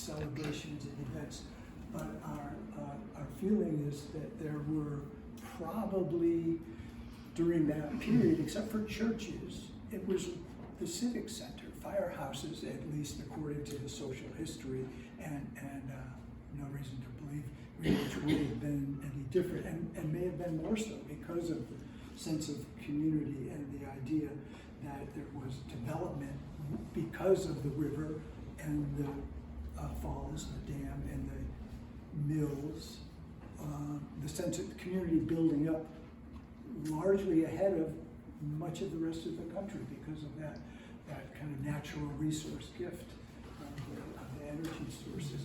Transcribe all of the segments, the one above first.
celebrations and events. But our feeling is that there were probably, during that period, except for churches, it was the civic center, firehouses, at least according to the social history, and no reason to believe which would have been any different, and may have been more so because of the sense of community and the idea that there was development because of the river and the falls, the dam, and the mills, the sense of the community building up largely ahead of much of the rest of the country because of that kind of natural resource gift of the energy sources.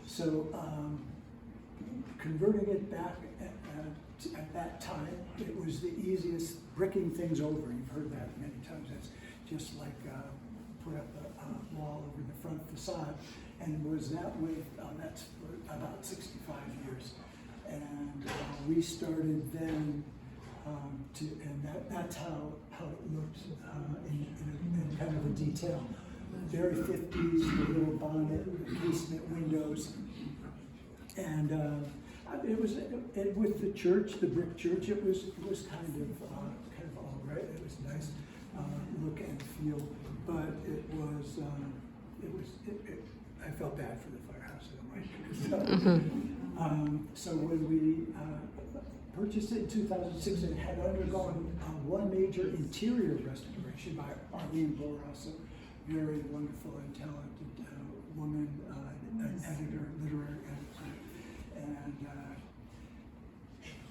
So converting it back at that time, it was the easiest. Bricking things over, you've heard that many times. That's just like put up a wall over the front facade, and was that way. That's for about 65 years, and we started then. That's how it looked in kind of a detail. Very 50s, the little bonnet, the casement windows, and it was with the church, the brick church. It was kind of all right. It was nice look and feel, but I felt bad for the firehouse in a way. So when we purchased it in 2006, and had undergone one major interior restoration by Arlene Borasso, very wonderful and talented woman, an editor, literary editor, and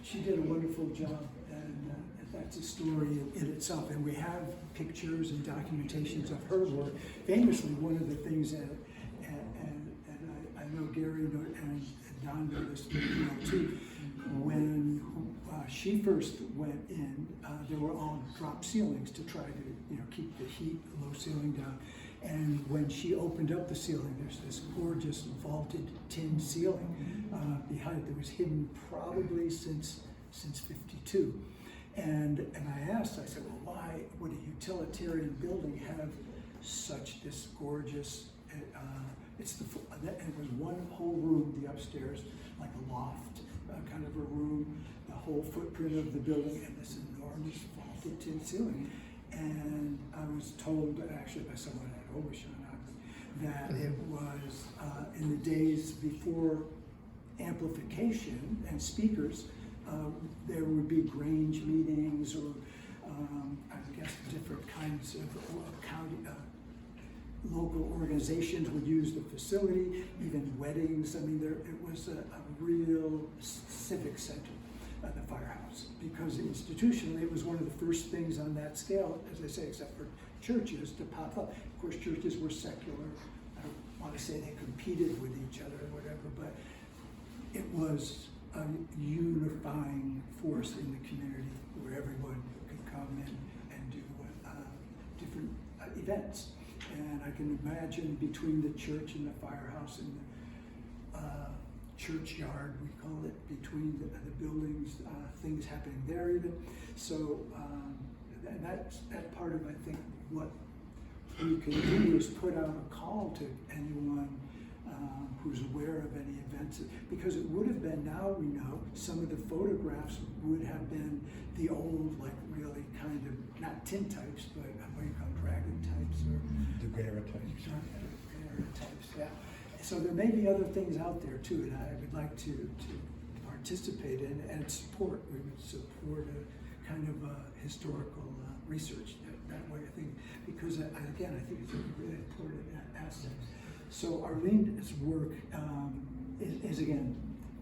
she did a wonderful job, and that's a story in itself. And we have pictures and documentations of her work. Famously, one of the things that, and I know Gary and Don know this too, when she first went in, there were all drop ceilings to try to keep the heat, low ceiling down. And when she opened up the ceiling, there's this gorgeous vaulted tin ceiling behind it that was hidden probably since 52. And I asked, I said, well, why would a utilitarian building have such this gorgeous? It was one whole room, the upstairs, like a loft, kind of a room, the whole footprint of the building, and this enormous vaulted tin ceiling. And I was told, actually by someone at Obashan, that it was in the days before amplification and speakers, there would be Grange meetings, or I guess different kinds of county, local organizations would use the facility, even weddings. I mean, it was a real civic center, the firehouse, because institutionally it was one of the first things on that scale, as I say, except for churches, to pop up. Of course, churches were secular. I don't want to say they competed with each other or whatever, but it was a unifying force in the community where everyone could come in and do different events. And I can imagine between the church and the firehouse and the churchyard, we call it, between the buildings, things happening there even. So that's part of, I think, what we can do is put out a call to anyone who's aware of any events, because it would have been, now we know, some of the photographs would have been the old, like really kind of, not tintypes, but what do you call dragon types, or daguerreotypes. Daguerreotypes, yeah. So there may be other things out there too, and I would like to participate in and support. We would support a kind of historical research that way, I think, because again, I think it's a really important asset. So Arlene's work is again,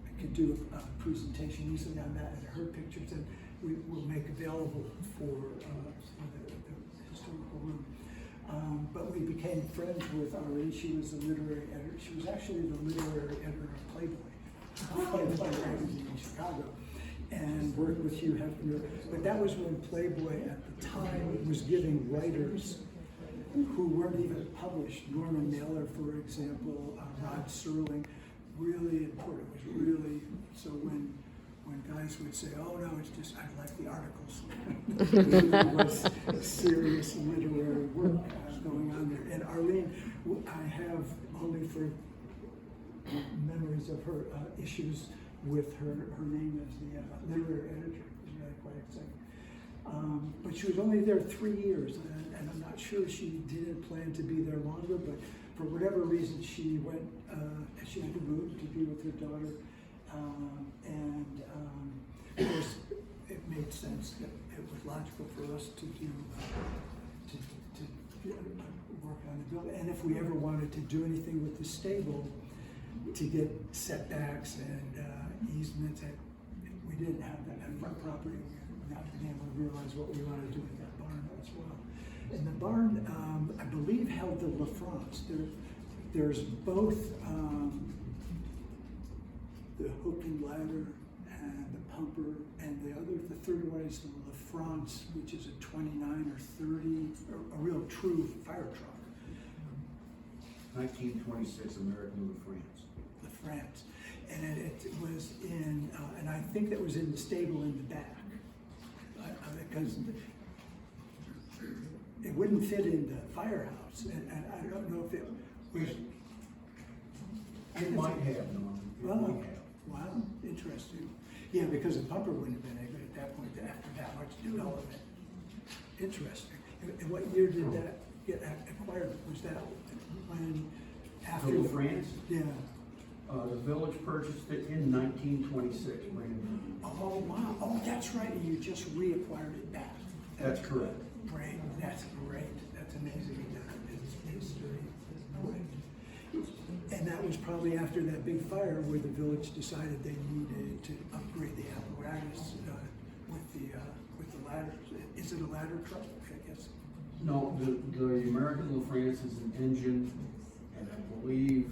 I could do a presentation easily on that, and her pictures, and we will make available for the historical room. But we became friends with Arlene. She was the literary editor. She was actually the literary editor of Playboy, Playboy magazine in Chicago, and worked with Hugh Hefner. But that was when Playboy at the time was giving writers who weren't even published. Norman Mailer, for example, Rod Serling, really important. It was really, so when guys would say, oh no, it's just, I like the articles. It was serious literary work going on there. And Arlene, I have only for memories of her issues with her name as the literary editor. It was really quite exciting. But she was only there 3 years, and I'm not sure she didn't plan to be there longer, but for whatever reason she had to move to be with her daughter. Of course, it made sense that it was logical for us to do work on the building. And if we ever wanted to do anything with the stable, to get setbacks and easements, we didn't have that at front property. We've not been able to realize what we want to do with that barn as well. And the barn, I believe, held the LaFrance. There's both the hook and ladder and the pumper, and the third one is the LaFrance, which is a 29 or 30, a real true fire truck. 1926 American LaFrance. LaFrance. And it was in, and I think that was in the stable in the back. Because it wouldn't fit in the firehouse, and I don't know if it was. It might have, Norm. It might have. Wow, interesting. Yeah, because the pumper wouldn't have been able at that point after that much development. Interesting. And what year did that get acquired? Was that when after The LaFrance? Yeah. The village purchased it in 1926, Brandon. Oh, wow. Oh, that's right. And you just reacquired it back. That's correct. Great. That's great. That's amazing. It's history. And that was probably after that big fire where the village decided they needed to upgrade the apparatus with the ladders. Is it a ladder truck? I guess. No, the American LaFrance is an engine, and I believe,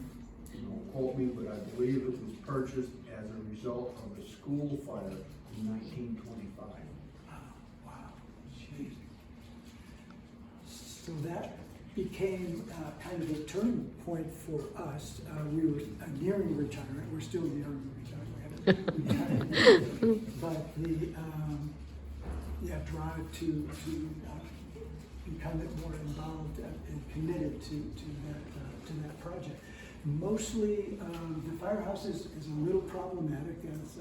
don't quote me, but I believe it was purchased as a result of a school fire in 1925. Wow. Jeez. So that became kind of a turning point for us. We were nearing retirement. We're still nearing retirement. But the drive to become more involved and committed to that project. Mostly, the firehouse is a little problematic, as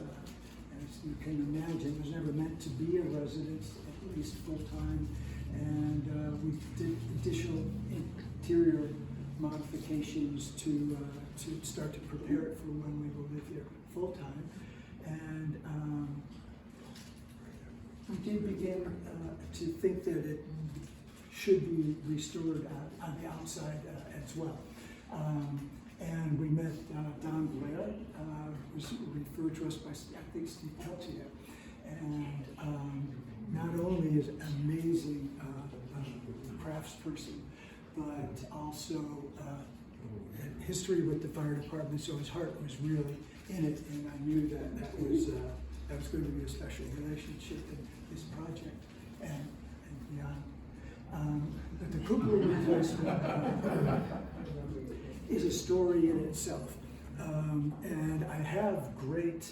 you can imagine. It was never meant to be a residence, at least full time. And we did additional interior modifications to start to prepare it for when we will live here full time. And we did begin to think that it should be restored on the outside as well. And we met Don Blair, who was referred to us by, I think, Steve Peltier. And not only is an amazing craftsperson, but also history with the fire department, so his heart was really in it, and I knew that was going to be a special relationship in this project and beyond. But the cupola replacement is a story in itself, and I have great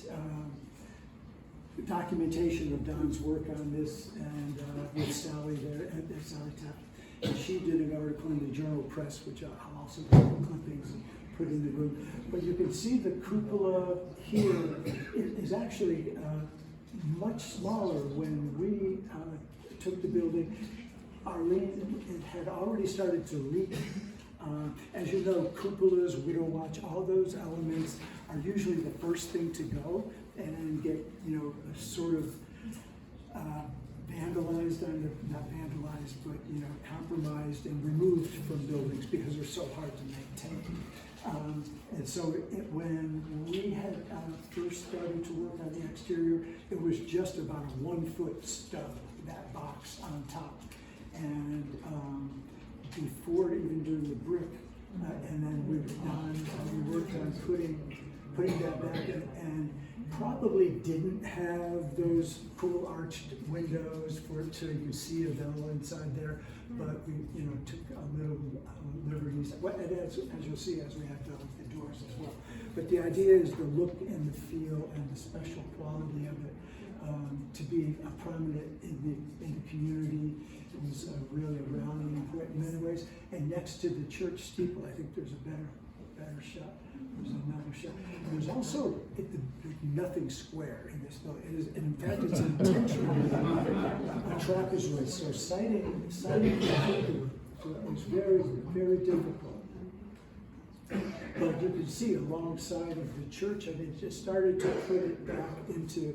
documentation of Don's work on this, and with Sally there, and Sally Tapp. And she did an article in the Journal Press, which I'll also put in clippings and put in the room. But you can see the cupola here is actually much smaller. When we took the building, Arlene had already started to leak. As you know, cupolas, widow watch, all those elements are usually the first thing to go and get, sort of vandalized, not vandalized, but, compromised and removed from buildings because they're so hard to maintain. And so when we had first started to work on the exterior, it was just about a 1 foot stub, that box on top. And before even doing the brick, and then we worked on putting that back in, and probably didn't have those cool arched windows so you can see a villa inside there, but we took a little liberties, as you'll see as we have done with the doors as well. But the idea is the look and the feel and the special quality of it to be prominent in the community. It was really a rallying point in many ways. And next to the church steeple, I think there's a better better shot. There's another shot. There's also nothing square in this building. It is, and in fact, it's intentionally a trapezoid. So sighting the figure was very, very difficult. But you can see alongside of the church, I mean, it just started to put it back into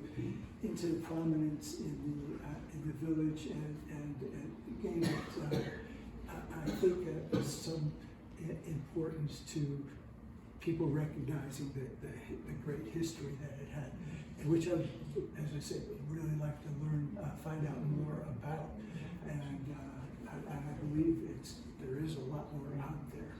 prominence in the village, and gained I think some importance to people recognizing the great history that it had, and which I, as I said, would really like to find out more about, and I believe there is a lot more out there.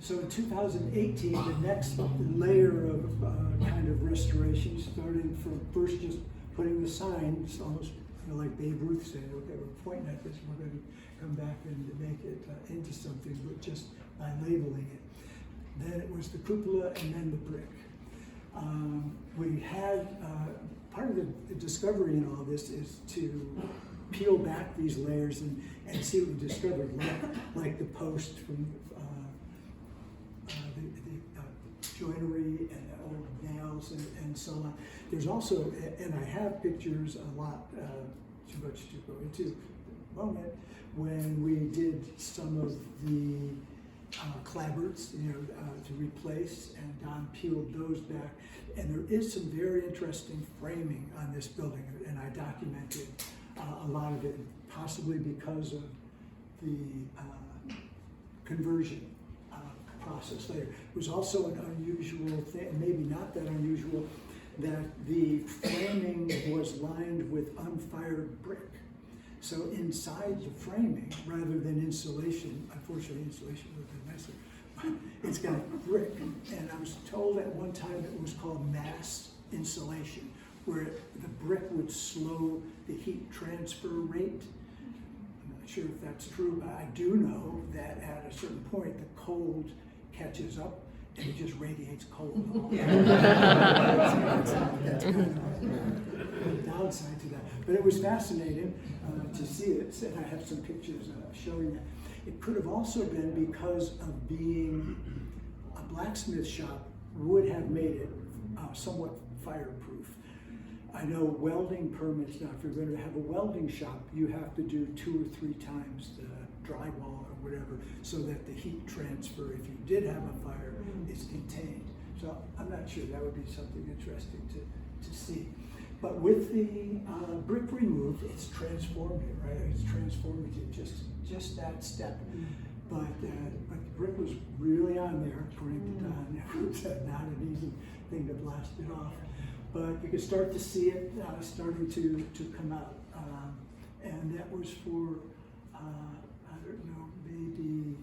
So in 2018, the next layer of kind of restoration started from first just putting the sign, it's almost like Babe Ruth said, okay, we're pointing at this, we're going to come back and make it into something, but just by labeling it. Then it was the cupola and then the brick. We had, part of the discovery in all this is to peel back these layers and see what we discovered, like the post from the joinery and the old nails and so on. There's also, and I have pictures a lot, too much to go into the moment, when we did some of the clapboards, to replace, and Don peeled those back. And there is some very interesting framing on this building, and I documented a lot of it, possibly because of the conversion process later. It was also an unusual thing, maybe not that unusual, that the framing was lined with unfired brick. So inside the framing, rather than insulation, unfortunately insulation would have been nicer, but it's got brick. And I was told at one time it was called mass insulation, where the brick would slow the heat transfer rate. I'm not sure if that's true, but I do know that at a certain point the cold catches up and it just radiates cold. That's kind of the downside to that. But it was fascinating to see it, and I have some pictures showing that. It could have also been because of being a blacksmith shop would have made it somewhat fireproof. I know welding permits now, if you're going to have a welding shop, you have to do 2 or 3 times the drywall or whatever, so that the heat transfer, if you did have a fire, is contained. So I'm not sure, that would be something interesting to see. But with the brick removed, it's transformative, right? It's transformative, just that step. But the brick was really on there, according to Don. It was not an easy thing to blast it off. But you could start to see it starting to come out. And that was for, I don't know, maybe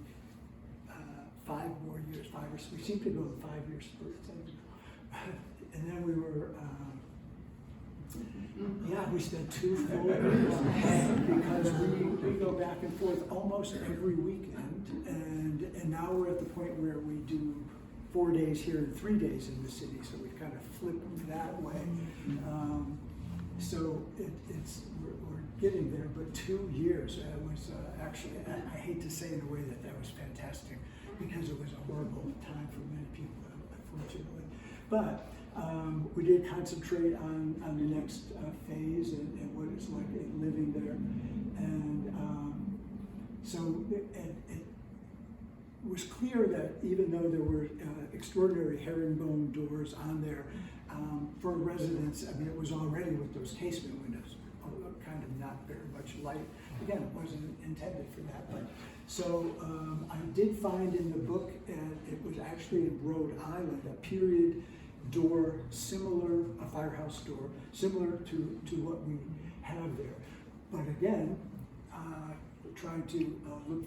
5 more years, 5 or 6. We seem to go in 5-year spurts. And then we were, we spent 2 full years because we go back and forth almost every weekend. And now we're at the point where we do 4 days here and 3 days in the city, so we've kind of flipped that way. So we're getting there, but 2 years was actually, I hate to say in a way that was fantastic, because it was a horrible time for many people, unfortunately. But we did concentrate on the next phase and what it's like living there. And so it was clear that even though there were extraordinary herringbone doors on there, for residents, I mean, it was already with those casement windows, kind of not very much light. Again, it wasn't intended for that. But so I did find in the book, and it was actually in Rhode Island, a period door similar, a firehouse door, similar to what we have there. But again, trying to look